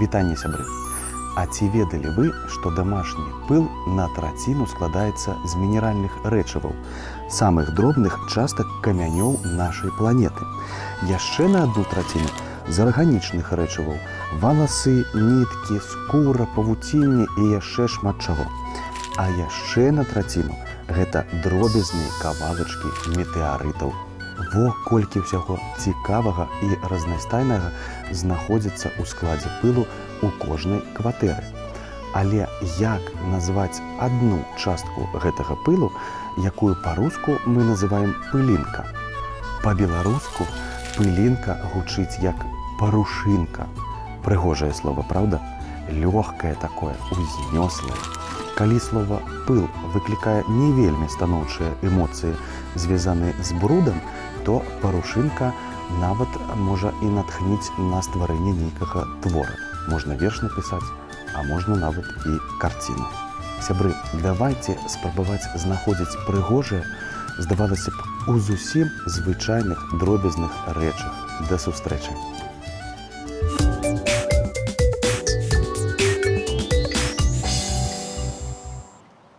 Вітанне, сябры! А ці ведалі вы, што дамашні пыл на траціну складаецца з мінеральных рэчываў, самых дробных частак камянёў нашай планеты. Яшчэ на адну траціну з арганічных рэчываў – валасы, ніткі, скура, павуцінне і яшчэ шмат чаго. А яшчэ на траціну гэта дробязныя кавалачкі метэарытаў. Во колькі ўсяго цікавага і разнастайнага знаходзіцца ў складзе пылу ў кожнай кватэры. Але як назваць адну частку гэтага пылу, якую па-руску мы называем пылінка? Па-беларуску пылінка гучыць як парушынка. Прыгожае слова, правда? Лёгкае такое, узнёслае. Калі слова «пыл» выклікае не вельмі станоўчыя эмоцыі, звязаныя з брудам, то парушынка нават можа і натхніць на стварэнне нейкага твора. Можна верш напісаць, а можна нават і карціну. Сябры, давайце спрабаваць знаходзіць прыгожае, здавалася б, у зусім звычайных дробязных рэчах. Да сустрэчы!